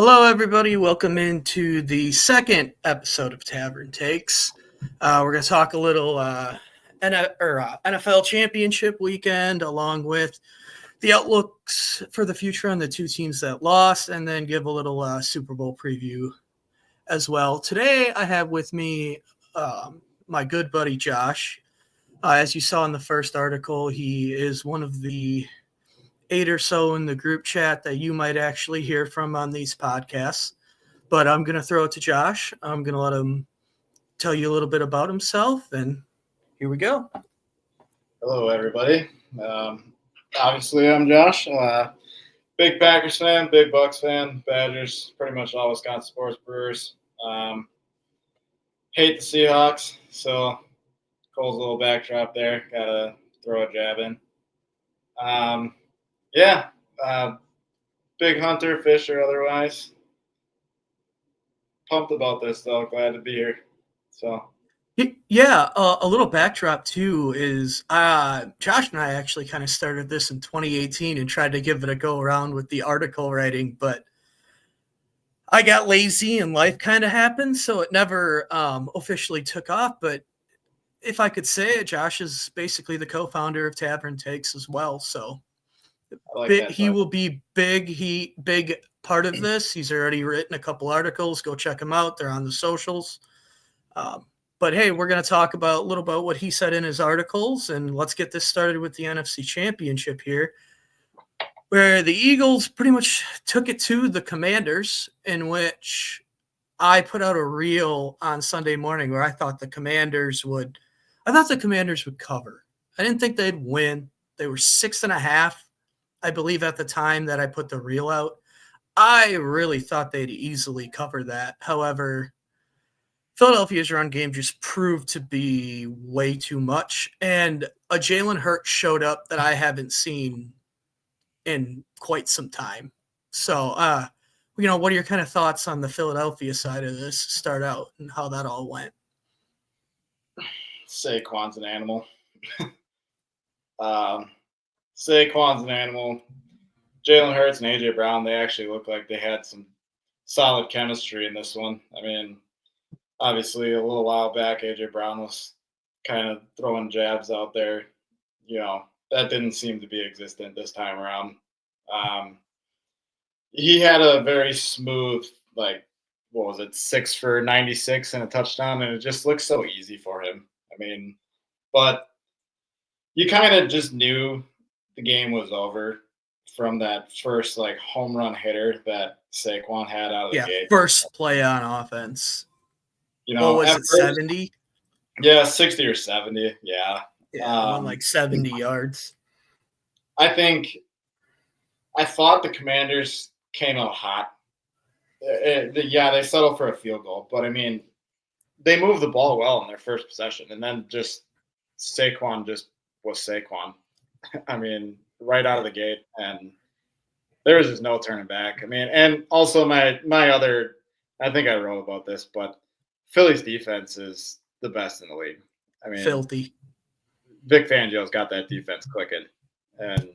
Hello, everybody. Welcome into the second episode of Tavern Takes. We're going to talk a little NFL Championship weekend, along with the outlooks for the future on the two teams that lost, and then give a little Super Bowl preview as well. Today, I have with me my good buddy Josh. As you saw in the first article, he is one of the 8 or so in the group chat that you might actually hear from on these podcasts. But I'm going to throw it to Josh. I'm going to let him tell you a little bit about himself, and here we go. Hello, everybody. Obviously, I'm Josh. Big Packers fan, big Bucks fan, Badgers, pretty much all Wisconsin sports, Brewers. Hate the Seahawks, so Cole's little backdrop there. Got to throw a jab in. Big hunter, fisher, otherwise. Pumped about this, though. Glad to be here. So. Yeah, a little backdrop too is Josh and I actually kind of started this in 2018 and tried to give it a go around with the article writing, but I got lazy and life kind of happened, so it never officially took off. But if I could say it, Josh is basically the co-founder of Tavern Takes as well, so he will be big part of this. He's already written a couple articles. Go check him out. They're on the socials. But hey, we're going to talk about a little about what he said in his articles, and let's get this started with the NFC Championship here, where the Eagles pretty much took it to the Commanders, in which I put out a reel on Sunday morning where I thought the Commanders would cover. I didn't think they'd win. They were 6.5, I believe, at the time that I put the reel out. I really thought they'd easily cover that. However, Philadelphia's run game just proved to be way too much, and a Jalen Hurts showed up that I haven't seen in quite some time. So, what are your kind of thoughts on the Philadelphia side of this start out and how that all went? Saquon's an animal. Saquon's an animal. Jalen Hurts and A.J. Brown, they actually look like they had some solid chemistry in this one. I mean, obviously, a little while back, A.J. Brown was kind of throwing jabs out there. That didn't seem to be existent this time around. He had a very smooth, 6 for 96 and a touchdown, and it just looked so easy for him. I mean, but you kind of just knew the game was over from that first, home run hitter that Saquon had out of the gate. First play on offense. What was it, 70? Yeah, 60 or 70, yeah. Yeah, 70 yards. I thought the Commanders came out hot. They settled for a field goal, but, I mean, they moved the ball well in their first possession, and then just Saquon just was Saquon. I mean, right out of the gate, and there was just no turning back. I mean, and also my other – I think I wrote about this, but Philly's defense is the best in the league. I mean, filthy. Vic Fangio's got that defense clicking, and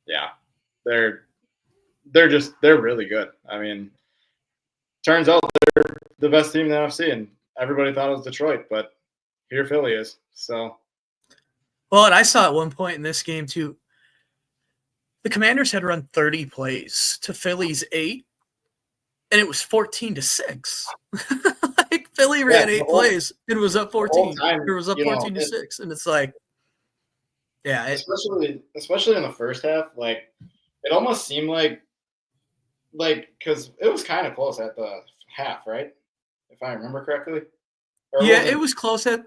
yeah, they're really good. I mean, turns out they're the best team in the NFC, and everybody thought it was Detroit, but here Philly is. So, well, and I saw at one point in this game too, the Commanders had run 30 plays to Philly's 8, and it was 14-6. Philly ran 8 plays. It was up 14. It was up 14-6, and it's like, yeah. Especially in the first half, it almost seemed like because it was kind of close at the half, right? If I remember correctly. It was close. It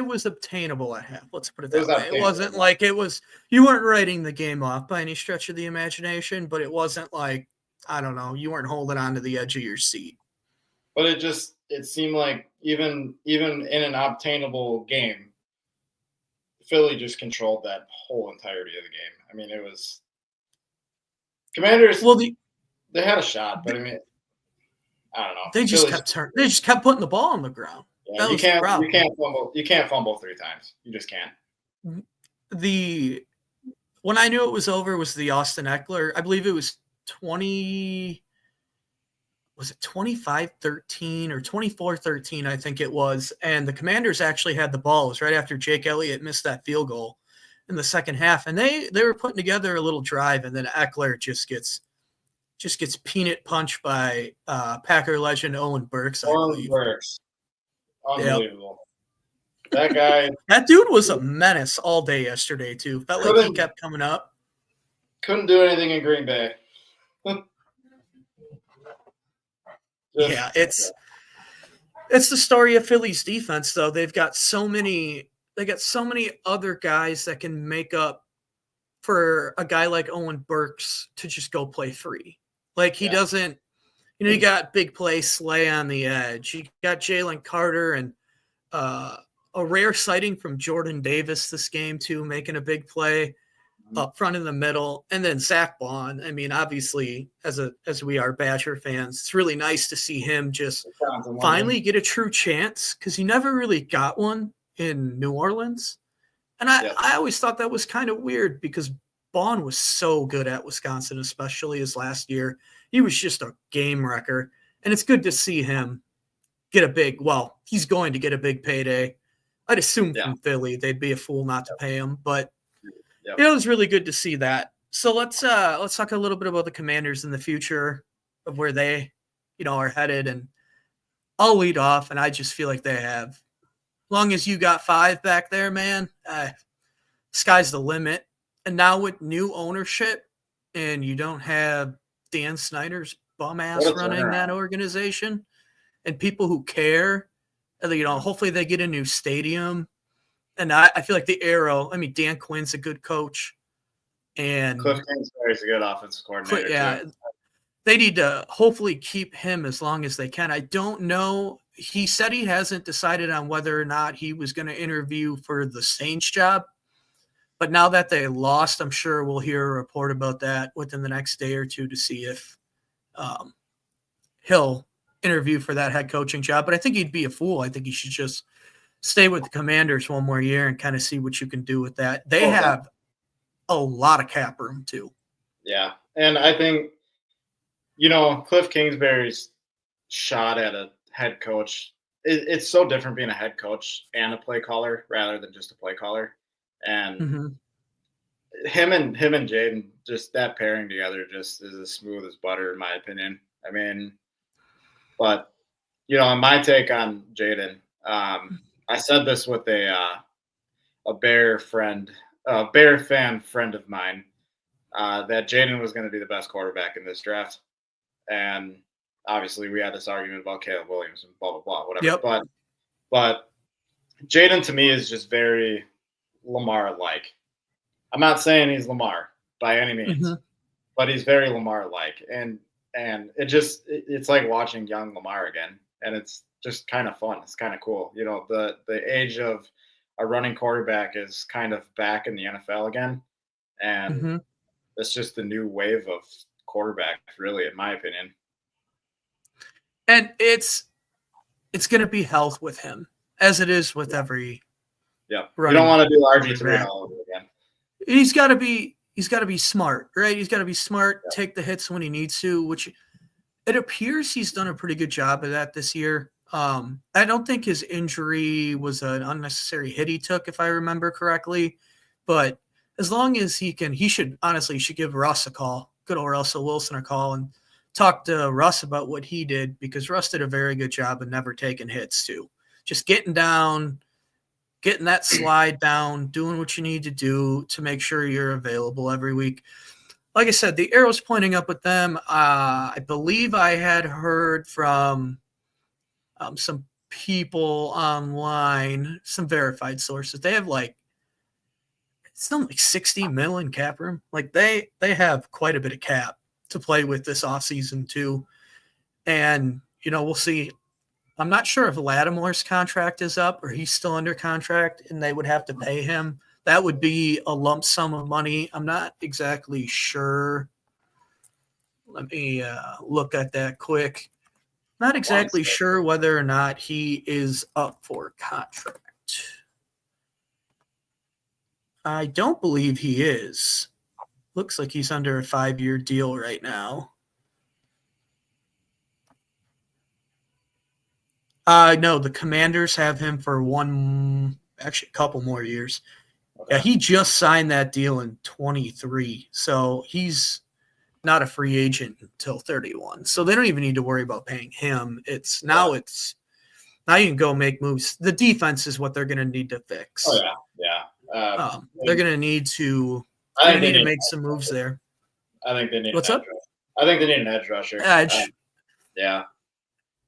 was obtainable at half. Let's put it that way. It wasn't like it was. You weren't writing the game off by any stretch of the imagination, but it wasn't like, I don't know, you weren't holding on to the edge of your seat. But it seemed like even in an obtainable game, Philly just controlled that whole entirety of the game. I mean, it was Commanders. Well, they had a shot, but I mean, I don't know. They just They just kept putting the ball on the ground. Yeah, you can't fumble. You can't fumble 3 times. You just can't. When I knew it was over was the Austin Eckler. I believe it was 20 was it 25-13 or 24-13, I think it was. And the Commanders actually had the ball. It was right after Jake Elliott missed that field goal in the second half. And they were putting together a little drive, and then Eckler just gets peanut punched by Packer legend Owen Burks, I believe. Burks. Unbelievable. Yep. That guy. That dude was a menace all day yesterday, too. Felt like he kept coming up. Couldn't do anything in Green Bay. Yeah, it's the story of Philly's defense, though. They've got so many other guys that can make up for a guy like Owen Burks to just go play free. Like, he doesn't, you got big play Slay on the edge. You got Jalen Carter and a rare sighting from Jordan Davis this game, too, making a big play up front in the middle. And then Zach Bond. I mean, obviously, as we are Badger fans, it's really nice to see him just finally get a true chance, because he never really got one in New Orleans. And I always thought that was kind of weird, because Bond was so good at Wisconsin, especially his last year. He was just a game wrecker. And it's good to see him get he's going to get a big payday. I'd assume from Philly. They'd be a fool not to pay him. But it was really good to see that. So let's talk a little bit about the Commanders in the future, of where they, are headed. And I'll lead off, and I just feel like they have. As long as you got 5 back there, man, sky's the limit. And now with new ownership, and you don't have Dan Snyder's bum ass running that organization, and people who care, hopefully they get a new stadium. And I feel like Dan Quinn's a good coach. And Cliff Kingsbury's a good offensive coordinator. Yeah. Too. They need to hopefully keep him as long as they can. I don't know. He said he hasn't decided on whether or not he was going to interview for the Saints job. But now that they lost, I'm sure we'll hear a report about that within the next day or two to see if he'll interview for that head coaching job. But I think he'd be a fool. I think he should just stay with the Commanders one more year and kind of see what you can do with that. They have a lot of cap room too. Yeah. And I think, Cliff Kingsbury's shot at a head coach, it's so different being a head coach and a play caller rather than just a play caller. And him and Jaden, just that pairing together just is as smooth as butter, in my opinion. I mean, but, my take on Jaden, I said this with a Bear fan friend of mine, that Jaden was going to be the best quarterback in this draft. And obviously we had this argument about Caleb Williams and blah, blah, blah, whatever. Yep. But Jaden to me is just very Lamar-like. I'm not saying he's Lamar by any means, but he's very Lamar-like. And it's like watching young Lamar again. And it's just kind of fun. It's kind of cool. The age of a running quarterback is kind of back in the NFL again. And it's just the new wave of quarterbacks, really, in my opinion. And it's going to be health with him, as it is with every. Yeah. You don't want to do RG3 all over again. He's got to be smart, right? He's got to be smart, take the hits when he needs to, which it appears he's done a pretty good job of that this year. I don't think his injury was an unnecessary hit he took, if I remember correctly. But as long as he should give Russ a call, good old Russell Wilson a call, and talk to Russ about what he did, because Russ did a very good job of never taking hits too. Just getting down, getting that slide down, doing what you need to do to make sure you're available every week. Like I said, the arrow's pointing up with them. I believe I had heard from some people online, some verified sources. They have something like 60 mil in cap room. Like they have quite a bit of cap to play with this offseason too. And, we'll see. I'm not sure if Lattimore's contract is up or he's still under contract and they would have to pay him. That would be a lump sum of money. I'm not exactly sure. Let me look at that quick. Not exactly sure whether or not he is up for contract. I don't believe he is. Looks like he's under a 5-year deal right now. No, the Commanders have him for actually a couple more years. Okay. Yeah, he just signed that deal in 23, so he's not a free agent until 31. So they don't even need to worry about paying him. Now you can go make moves. The defense is what they're going to need to fix. Oh yeah. They're going to need to make some moves there. I think they need. What's up? I think they need an edge rusher. Edge. Yeah.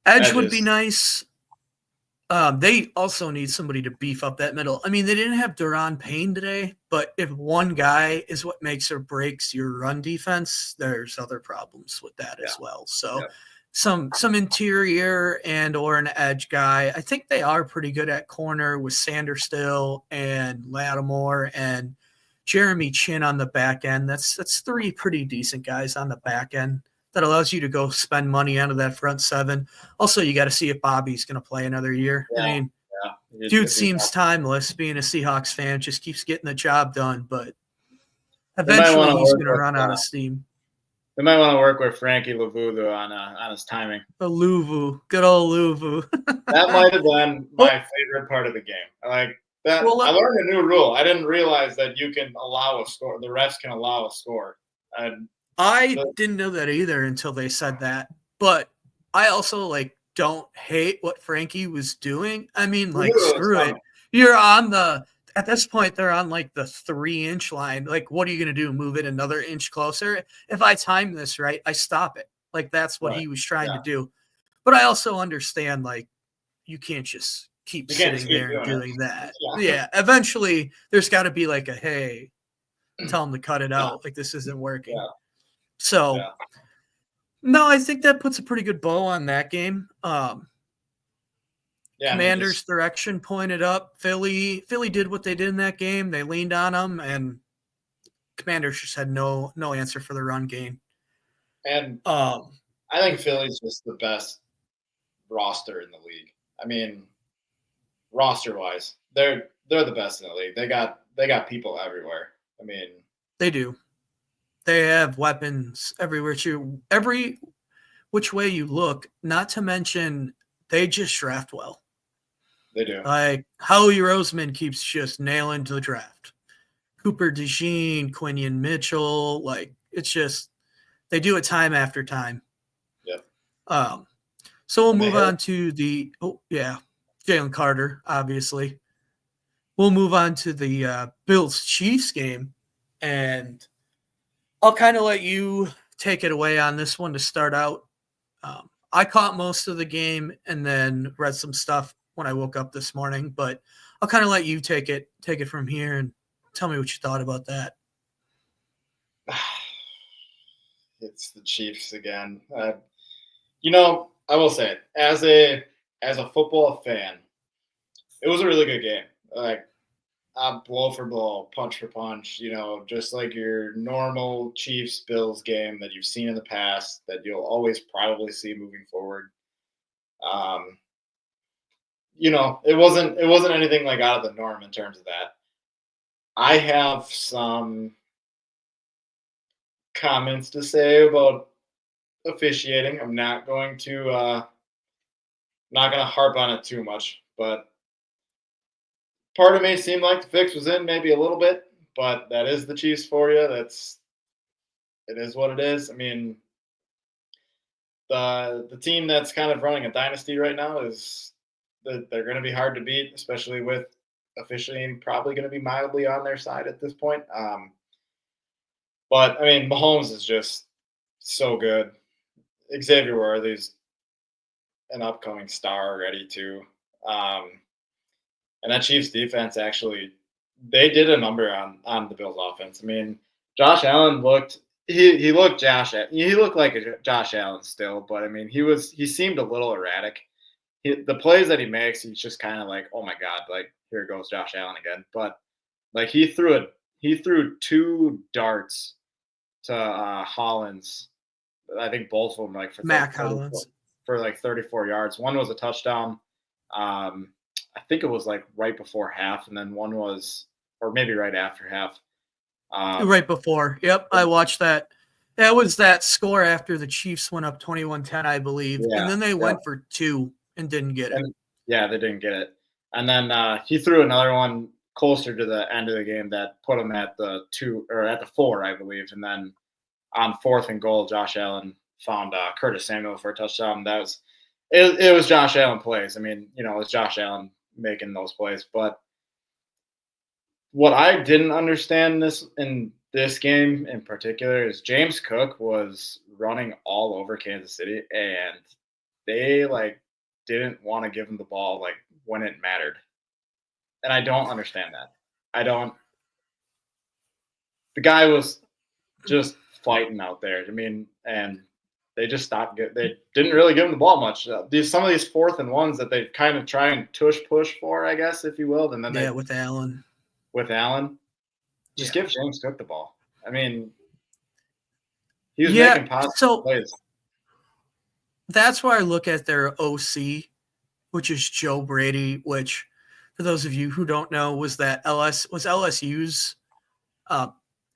Edge would be nice. They also need somebody to beef up that middle. I mean, they didn't have Daron Payne today, but if one guy is what makes or breaks your run defense, there's other problems with that as well. So some interior and or an edge guy. I think they are pretty good at corner with Sanderstill and Lattimore and Jeremy Chin on the back end. That's 3 pretty decent guys on the back end. That allows you to go spend money out of that front 7. Also, you got to see if Bobby's going to play another year. Yeah, I mean, dude seems timeless. Being a Seahawks fan, just keeps getting the job done, but eventually he's going to run out of steam. They might want to work with Frankie Luvu on his timing. Good old Luvu. That might have been my favorite part of the game. Like that, I learned a new rule. I didn't realize that you can allow a score. The refs can allow a score. I didn't know that either until they said that. But I also don't hate what Frankie was doing. I mean, screw it. You're on at this point, they're on the 3-inch line. What are you going to do? Move it another inch closer? If I time this right, I stop it. That's what he was trying to do. But I also understand, you can't just keep sitting there and doing that. Yeah. Eventually, there's got to be a, hey, tell him to cut it out. This isn't working. Yeah. So, no, I think that puts a pretty good bow on that game. Commanders' direction pointed up. Philly did what they did in that game. They leaned on them, and Commanders just had no answer for the run game. And I think Philly's just the best roster in the league. I mean, roster-wise, they're the best in the league. They got people everywhere. I mean, they do. They have weapons everywhere. Every which way you look. Not to mention, they just draft well. They do. Howie Roseman keeps just nailing to the draft. Cooper DeJean, Quinion Mitchell, it's just they do it time after time. Yep. So we'll move on to Jalen Carter, obviously. We'll move on to the Bills-Chiefs game, and I'll kind of let you take it away on this one to start out. I caught most of the game and then read some stuff when I woke up this morning, but I'll kind of let you take it from here and tell me what you thought about that. It's the Chiefs again. I will say it, as a football fan, it was a really good game. Blow for blow, punch for punch, just like your normal Chiefs-Bills game that you've seen in the past, that you'll always probably see moving forward. It wasn't anything out of the norm in terms of that. I have some comments to say about officiating. I'm not going to harp on it too much, but part of me seemed like the fix was in maybe a little bit, but that is the Chiefs for you. It is what it is. I mean, the team that's kind of running a dynasty right now is that they're going to be hard to beat, especially with officiating probably going to be mildly on their side at this point. But I mean, Mahomes is just so good. Xavier Worthy's an upcoming star already too. And that Chiefs defense actually, they did a number on the Bills offense. I mean, Josh Allen looked like a Josh Allen still, but I mean, he seemed a little erratic. The plays that he makes, he's just kind of oh my God, here goes Josh Allen again. But he threw 2 darts to Hollins. I think both of them for Mac Hollins for 34 yards. One was a touchdown. I think it was right before half, and then one was, or maybe right after half. Right before. Yep, I watched that. That was that score after the Chiefs went up 21-10, I believe. Yeah, And then they yeah. went for 2 and didn't get it. And yeah, they didn't get it. And then he threw another one closer to the end of the game that put him at the 2 or at the 4, I believe. And then on 4th and goal, Josh Allen found Curtis Samuel for a touchdown. That was it was Josh Allen plays. I mean, it was Josh Allen making those plays. But what I didn't understand in this game in particular is James Cook was running all over Kansas City, and they didn't want to give him the ball when it mattered. And I don't understand that. I don't. The guy was just fighting out there. I mean, and they just stopped. They didn't really give him the ball much. Some of these 4th and 1s that they kind of try and push for, I guess, if you will, and then Yeah, with Allen. Just give James Cook the ball. I mean, he was Yeah, making positive so plays. that's why I look at their OC, which is Joe Brady, which, for those of you who don't know, was LSU's.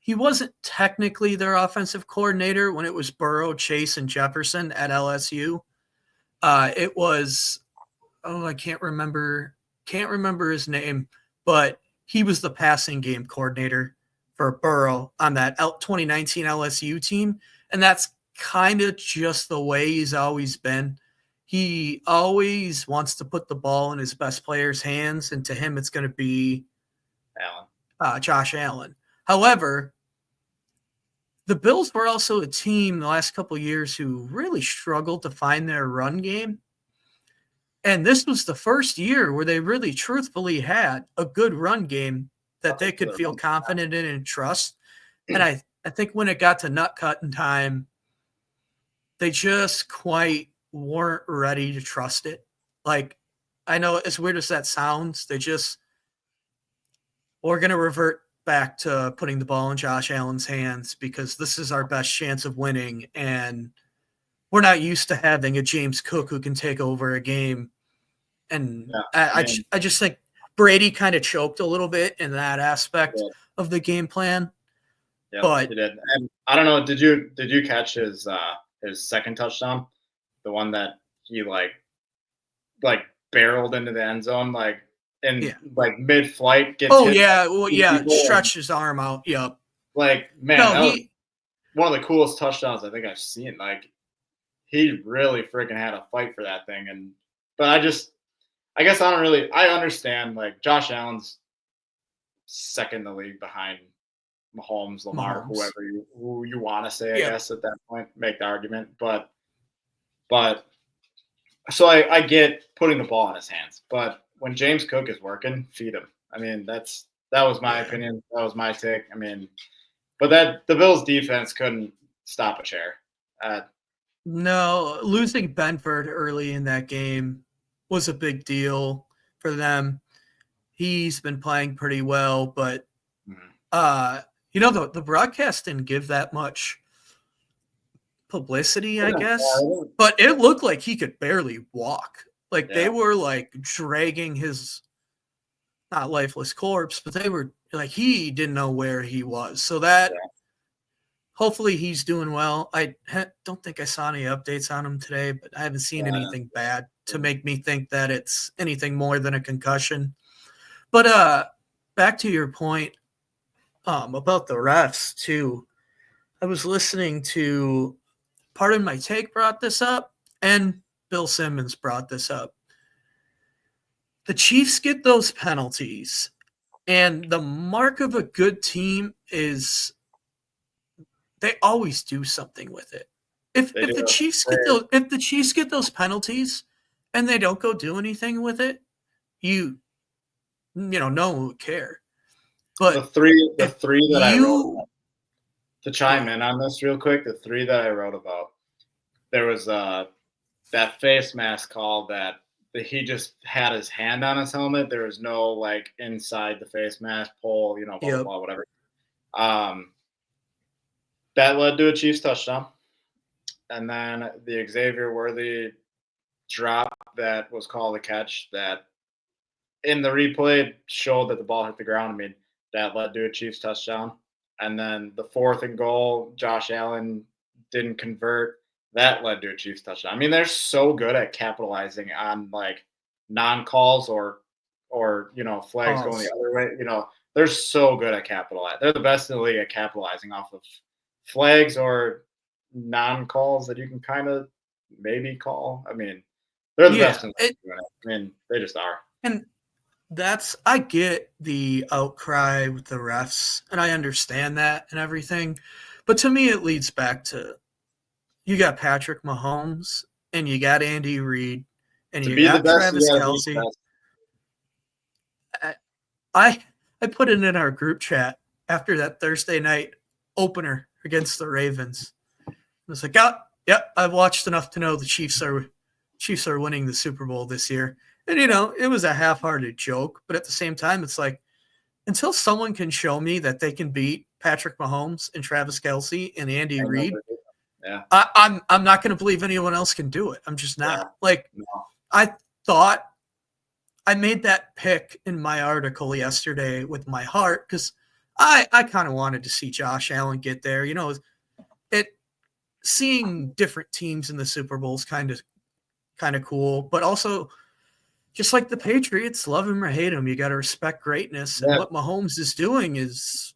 He wasn't technically their offensive coordinator when it was Burrow, Chase, and Jefferson at LSU. It was I can't remember his name, but he was the passing game coordinator for Burrow on that 2019 LSU team, and that's kind of just the way he's always been. He always wants to put the ball in his best player's hands, and to him, it's going to be Josh Allen. However, the Bills were also a team the last couple of years who really struggled to find their run game. And this was the first year where they really truthfully had a good run game that they could feel confident in and trust. And I think when it got to nut cutting time, they just quite weren't ready to trust it. Like, I know as weird as that sounds, we're going to revert back to putting the ball in Josh Allen's hands because this is our best chance of winning. And we're not used to having a James Cook who can take over a game. And I just think Brady kind of choked a little bit in that aspect of the game plan. Yeah, but he did. And I don't know, did you catch his second touchdown? The one that he barreled into the end zone mid-flight. Stretched his arm out. Yep. That was one of the coolest touchdowns I think I've seen. He really freaking had a fight for that thing. But I guess I understand Josh Allen's second in the league behind Mahomes, Lamar, who you want to say, I guess at that point, make the argument. But so I get putting the ball in his hands. But when James Cook is working, feed him. I mean, that was my opinion. That was my take. I mean, but the Bills defense couldn't stop a chair. No, losing Benford early in that game was a big deal for them. He's been playing pretty well, but the broadcast didn't give that much publicity, I guess. But it looked like he could barely walk. They were dragging his not lifeless corpse, but they were he didn't know where he was. So that hopefully he's doing well. I don't think I saw any updates on him today, but I haven't seen anything bad to make me think that it's anything more than a concussion. But back to your point about the refs too. I was listening to Pardon My Take brought this up, and Bill Simmons brought this up. The Chiefs get those penalties, and the mark of a good team is they always do something with it. If the Chiefs get those penalties and they don't go do anything with it, no one would care. But the three that I wrote to chime in on this real quick, the 3 that I wrote about, there was that face mask call that he just had his hand on his helmet. There was no inside the face mask pull, blah, blah, blah, whatever. That led to a Chiefs touchdown. And then the Xavier Worthy drop that was called a catch that in the replay showed that the ball hit the ground. I mean, that led to a Chiefs touchdown. And then the 4th and goal, Josh Allen didn't convert. That led to a Chiefs touchdown. I mean, they're so good at capitalizing on like non-calls or flags going the Pause. other way. They're so good at capitalizing. They're the best in the league at capitalizing off of flags or non-calls that you can kind of maybe call. I mean, they're the best Yeah, in the league doing it. I mean, they just are. and I get the outcry with the refs, and I understand that and everything. But to me, it leads back to you got Patrick Mahomes and you got Andy Reid and To you be the got best, you Travis got to be the Kelce. best. I I put it in our group chat after that Thursday night opener against the Ravens. I was like, oh, yep, I've watched enough to know the Chiefs are winning the Super Bowl this year. And it was a half-hearted joke, but at the same time, it's like until someone can show me that they can beat Patrick Mahomes and Travis Kelce and Andy I know Reid, they're good. Yeah, I'm not going to believe anyone else can do it. I'm just yeah, not. Like no, I thought I made that pick in my article yesterday with my heart because I kind of wanted to see Josh Allen get there. It seeing different teams in the Super Bowl is kind of cool, but also just like the Patriots, love him or hate him, you got to respect greatness. And yeah, what Mahomes is doing is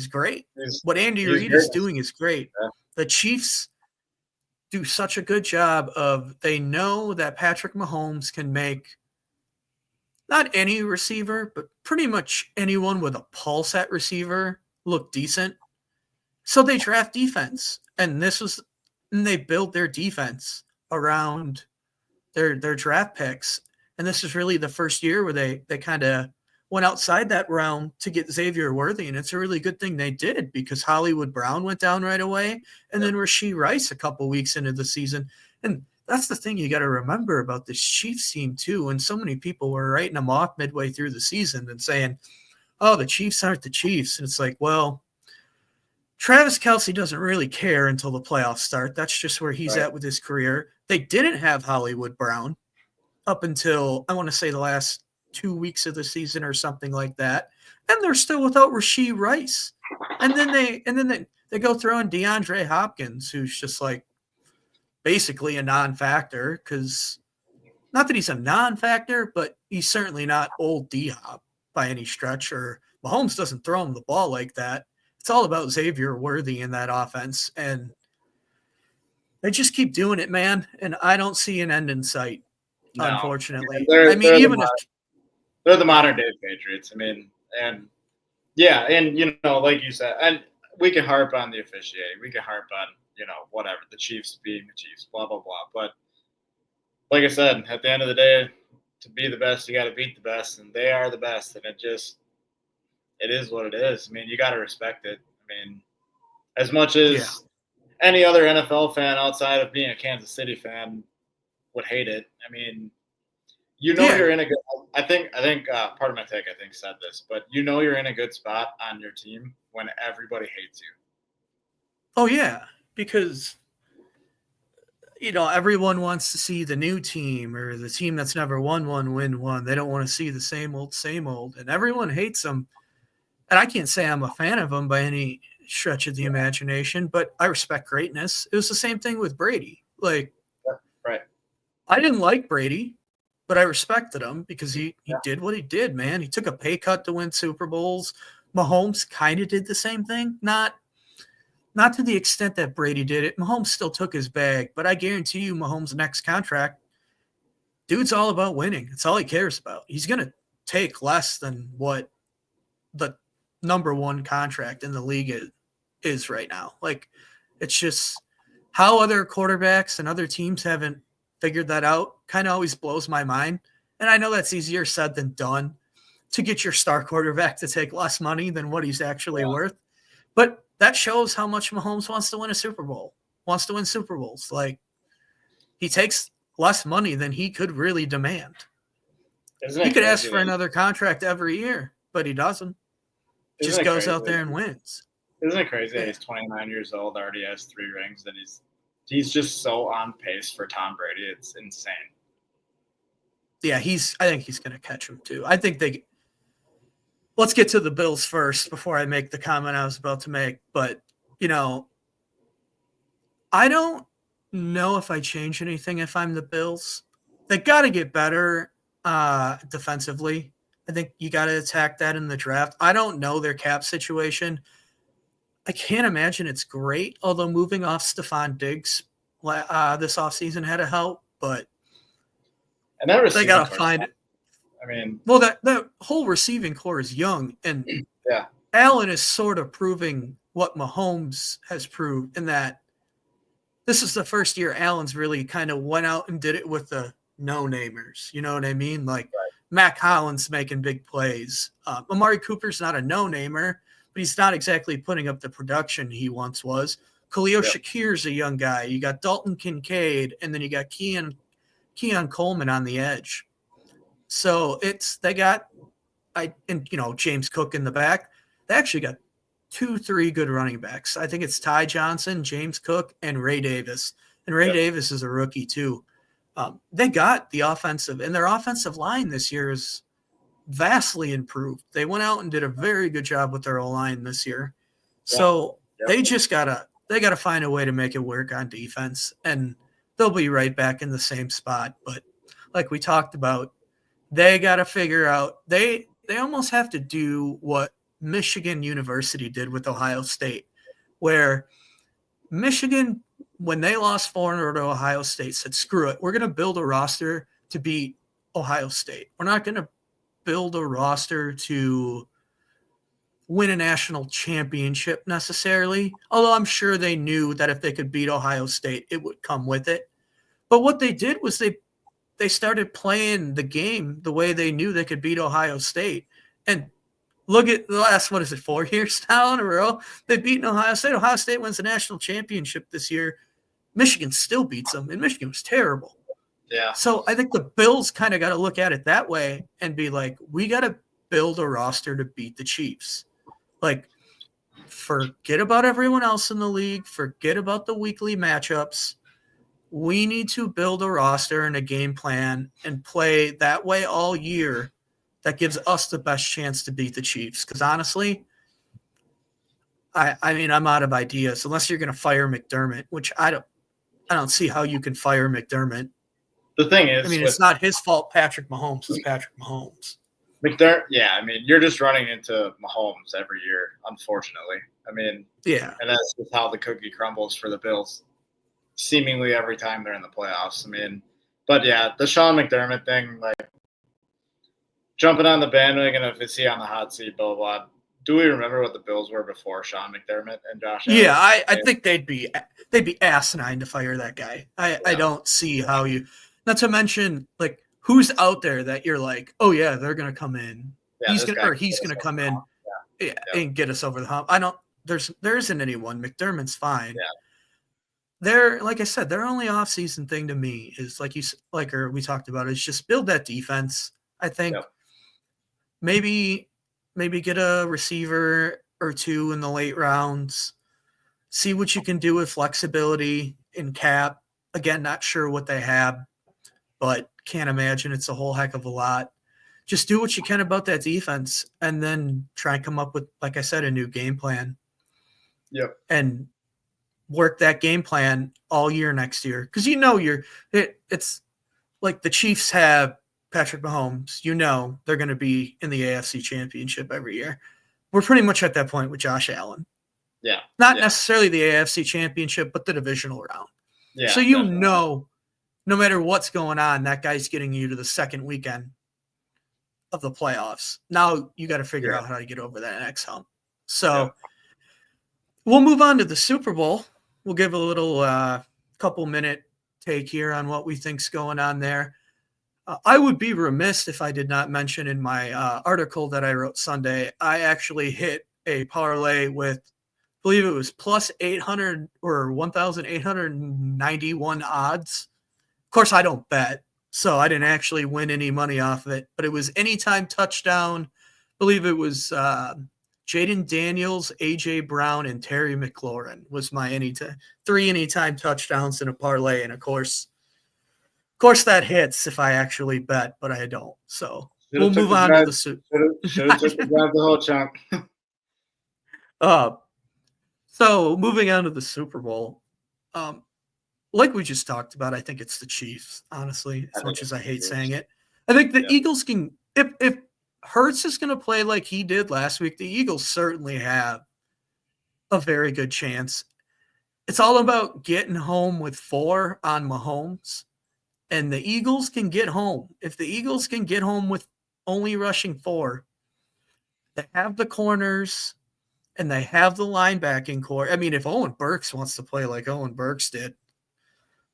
great. he's What Andy he's Reid is greatness. doing is great. Yeah, The Chiefs do such a good job of they know that Patrick Mahomes can make not any receiver, but pretty much anyone with a pulse at receiver look decent. So they draft defense. And they build their defense around their draft picks. And this is really the first year where they kind of went outside that realm to get Xavier Worthy. And it's a really good thing they did because Hollywood Brown went down right away. And yeah, then Rashee Rice a couple weeks into the season. And that's the thing you got to remember about this Chiefs team, too. And so many people were writing them off midway through the season and saying, oh, the Chiefs aren't the Chiefs. And it's like, well, Travis Kelce doesn't really care until the playoffs start. That's just where he's right. at with his career. They didn't have Hollywood Brown up until I want to say the last 2 weeks of the season or something like that, and they're still without Rashee Rice. And then they go throw in DeAndre Hopkins, who's just like basically a non-factor because not that he's a non-factor, but he's certainly not old D-Hop by any stretch. Or Mahomes doesn't throw him the ball like that. It's all about Xavier Worthy in that offense, and they just keep doing it, man. And I don't see an end in sight, No, unfortunately. they're I mean, they're the even if they're the modern day Patriots. I mean, and yeah, and like you said, and we can harp on the officiating. We can harp on whatever the Chiefs being the Chiefs, blah blah blah. But like I said, at the end of the day, to be the best, you got to beat the best, and they are the best. And it is what it is. I mean, you got to respect it. I mean, as much yeah, as any other NFL fan outside of being a Kansas City fan would hate it. I mean, yeah, you're in a good. I think part of my take I think said this, but you're in a good spot on your team when everybody hates you. oh yeah, because everyone wants to see the new team or the team that's never won one win one. They don't want to see the same old, and everyone hates them. And I can't say I'm a fan of them by any stretch of the Yeah, imagination, but I respect greatness. It was the same thing with Brady. Like right. I didn't like Brady, but I respected him because he Yeah, did what he did, man. He took a pay cut to win Super Bowls. Mahomes kind of did the same thing, not to the extent that Brady did it. Mahomes still took his bag, but I guarantee you, Mahomes' next contract, dude's all about winning. It's all he cares about. He's gonna take less than what the number one contract in the league is right now. Like, it's just how other quarterbacks and other teams haven't figured that out kind of always blows my mind. And I know that's easier said than done to get your star quarterback to take less money than what he's actually yeah. worth. But that shows how much Mahomes wants to win a Super Bowl, wants to win Super Bowls. Like, he takes less money than he could really demand. Isn't He it could ask crazy for that another contract every year, but he doesn't. isn't Just it goes crazy out there that and wins. isn't it crazy that Yeah. he's 29 years old, already has 3 rings, and he's just so on pace for Tom Brady. It's insane. Yeah, I think he's going to catch him too. I think let's get to the Bills first before I make the comment I was about to make. But, I don't know if I change anything if I'm the Bills. They got to get better defensively. I think you got to attack that in the draft. I don't know their cap situation. I can't imagine it's great, although moving off Stephon Diggs this offseason had to help, but and that they got to find it. I mean, well, that whole receiving core is young, and yeah, Allen is sort of proving what Mahomes has proved in that this is the first year Allen's really kind of went out and did it with the no-namers. You know what I mean? Like Mac Hollins making big plays. Amari Cooper's not a no-namer, but he's not exactly putting up the production he once was. Khalil Shakir's a young guy. You got Dalton Kincaid, and then you got Keon Coleman on the edge. So they got James Cook in the back. They actually got 2-3 good running backs. I think it's Ty Johnson, James Cook, and Ray Davis. And Ray Davis is a rookie too. They got the offensive, and their offensive line this year is vastly improved. They went out and did a very good job with their O-line this year. So they just gotta find a way to make it work on defense, and they'll be right back in the same spot. But like we talked about, they got to figure out they almost have to do what Michigan University did with Ohio State, where Michigan, when they lost 400 to Ohio State, said, screw it. We're going to build a roster to beat Ohio State. We're not going to build a roster to win a national championship necessarily, although I'm sure they knew that if they could beat Ohio State, it would come with it. But what they did was they started playing the game the way they knew they could beat Ohio State. And look at the last, 4 years now in a row? They've beaten Ohio State. Ohio State wins the national championship this year. Michigan still beats them, and Michigan was terrible. Yeah. So I think the Bills kind of got to look at it that way and be like, we got to build a roster to beat the Chiefs. Like, forget about everyone else in the league. Forget about the weekly matchups. We need to build a roster and a game plan and play that way all year. That gives us the best chance to beat the Chiefs. Because honestly, I mean, I'm out of ideas unless you're going to fire McDermott, which I don't see how you can fire McDermott. The thing is, I mean, it's not his fault. Patrick Mahomes is Patrick Mahomes. McDermott, yeah, I mean, you're just running into Mahomes every year, unfortunately. I mean, yeah, and that's just how the cookie crumbles for the Bills, seemingly every time they're in the playoffs. I mean, but yeah, the Sean McDermott thing, like jumping on the bandwagon of is he on the hot seat, blah, blah, blah. Do we remember what the Bills were before Sean McDermott and Josh Allen? Yeah, I think they'd be asinine to fire that guy. I don't see how you. Not to mention, like, who's out there that you're like, oh yeah, they're gonna come in. Yeah, he's gonna come in, and get us over the hump. There isn't anyone. McDermott's fine. Yeah. They're, like I said, their only offseason thing to me is we talked about is just build that defense. I think maybe get a receiver or two in the late rounds. See what you can do with flexibility in cap. Again, not sure what they have, but can't imagine it's a whole heck of a lot. Just do what you can about that defense and then try and come up with, like I said, a new game plan. Yep. And work that game plan all year next year. Because it's like the Chiefs have Patrick Mahomes. They're going to be in the AFC Championship every year. We're pretty much at that point with Josh Allen. Yeah. Not necessarily the AFC Championship, but the divisional round. Yeah. So no matter what's going on, that guy's getting you to the second weekend of the playoffs. Now you got to figure out how to get over that next hump. So we'll move on to the Super Bowl. We'll give a little couple-minute take here on what we think's going on there. I would be remiss if I did not mention in my article that I wrote Sunday, I actually hit a parlay with, I believe it was plus 800 or 1,891 odds. Of course, I don't bet, so I didn't actually win any money off of it, but it was anytime touchdown. I believe it was Jaden Daniels, A.J. Brown, and Terry McLaurin was my three anytime touchdowns in a parlay, and of course that hits if I actually bet, but I don't. So we'll move on to the Super. Should have took the drive the whole chunk. So moving on to the Super Bowl, like we just talked about, I think it's the Chiefs. Honestly, as much as I hate saying it, I think the Eagles can. If Hurts is going to play like he did last week, the Eagles certainly have a very good chance. It's all about getting home with 4 on Mahomes, and the Eagles can get home. If the Eagles can get home with only rushing 4, they have the corners and they have the linebacking core. I mean, if Owen Burks wants to play like Owen Burks did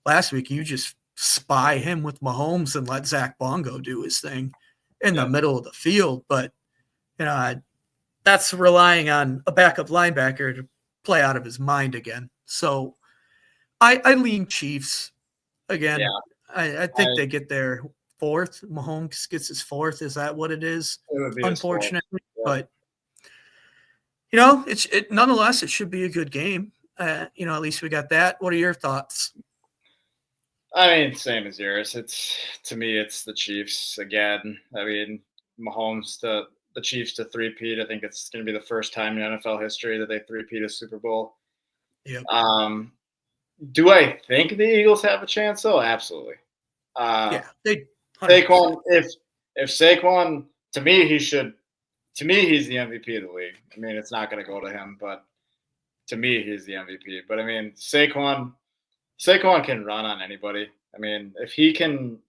last week, you just spy him with Mahomes and let Zach Bongo do his thing in the middle of the field. But, that's relying on a backup linebacker to play out of his mind again. So I lean Chiefs again. Yeah. I think they get their 4th. Mahomes gets his 4th. Is that what it is? Unfortunately, but it nonetheless it should be a good game. At least we got that. What are your thoughts? I mean, same as yours. To me, it's the Chiefs again. I mean, Mahomes the Chiefs to three-peat. I think it's going to be the first time in NFL history that they three-peat a Super Bowl. Yep. Do I think the Eagles have a chance? Oh, absolutely. They. Saquon, if Saquon, to me, he's the MVP of the league. I mean, it's not going to go to him, but to me, he's the MVP. But I mean, Saquon can run on anybody. I mean, if he can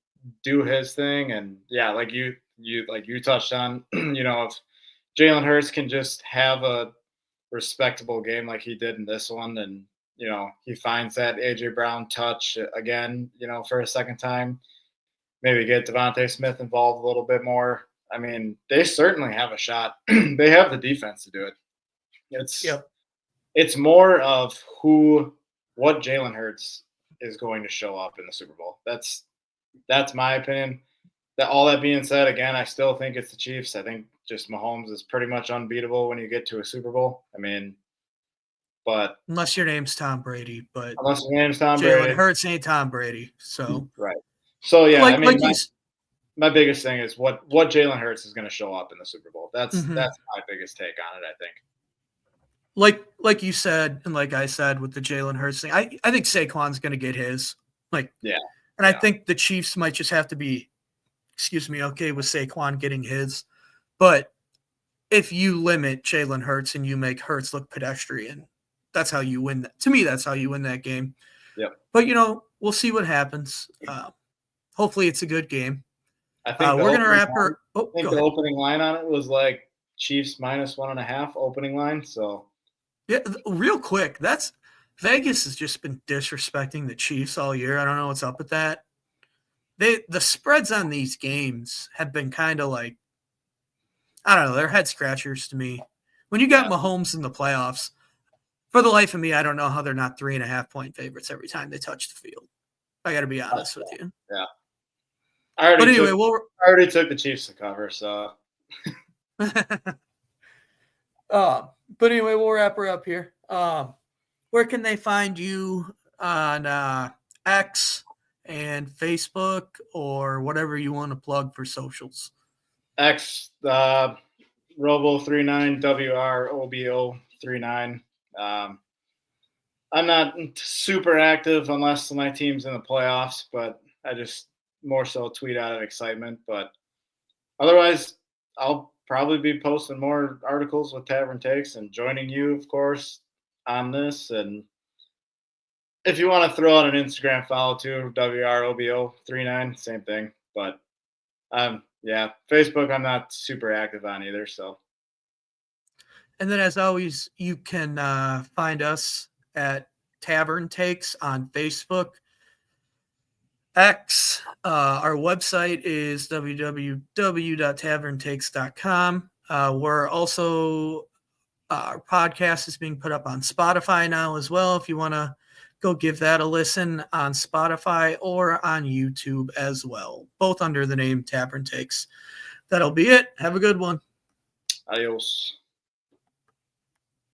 do his thing, and like you touched on, if Jalen Hurts can just have a respectable game like he did in this one, and he finds that AJ Brown touch again, for a second time, maybe get Devontae Smith involved a little bit more. I mean, they certainly have a shot. They have the defense to do it. It's more of what Jalen Hurts is going to show up in the Super Bowl. That's my opinion. All that being said, again, I still think it's the Chiefs. I think just Mahomes is pretty much unbeatable when you get to a Super Bowl. I mean, but unless your name's Tom Brady, but unless your name's Tom Brady, Jalen Hurts ain't Tom Brady. So right. So my biggest thing is what Jalen Hurts is going to show up in the Super Bowl. That's my biggest take on it, I think. Like you said, and like I said with the Jalen Hurts thing, I think Saquon's going to get his. I think the Chiefs might just have to be, okay with Saquon getting his. But if you limit Jalen Hurts and you make Hurts look pedestrian, that's how you win. To me, that's how you win that game. Yep. But, we'll see what happens. Hopefully it's a good game. I think we're going to wrap her. I think the opening line on it was like Chiefs -1.5 opening line. So yeah, real quick, Vegas has just been disrespecting the Chiefs all year. I don't know what's up with that. The spreads on these games have been kind of like, I don't know, they're head scratchers to me. When you got Mahomes in the playoffs, for the life of me, I don't know how they're not 3.5-point favorites every time they touch the field. I got to be honest with you. Yeah. I already took the Chiefs to cover, so. But anyway, we'll wrap her up here. Where can they find you on X and Facebook or whatever you want to plug for socials? X, Robo39, WROBO39. I'm not super active unless my team's in the playoffs, but I just more so tweet out of excitement. But otherwise, I'll probably be posting more articles with Tavern Takes and joining you, of course, on this. And if you want to throw out an Instagram follow too, WROBO39, same thing. But Facebook I'm not super active on either. So. And then as always, you can find us at Tavern Takes on Facebook. X, our website is www.taverntakes.com. We're also, our podcast is being put up on Spotify now as well. If you want to go give that a listen on Spotify or on YouTube as well, both under the name Tavern Takes. That'll be it. Have a good one. Adios.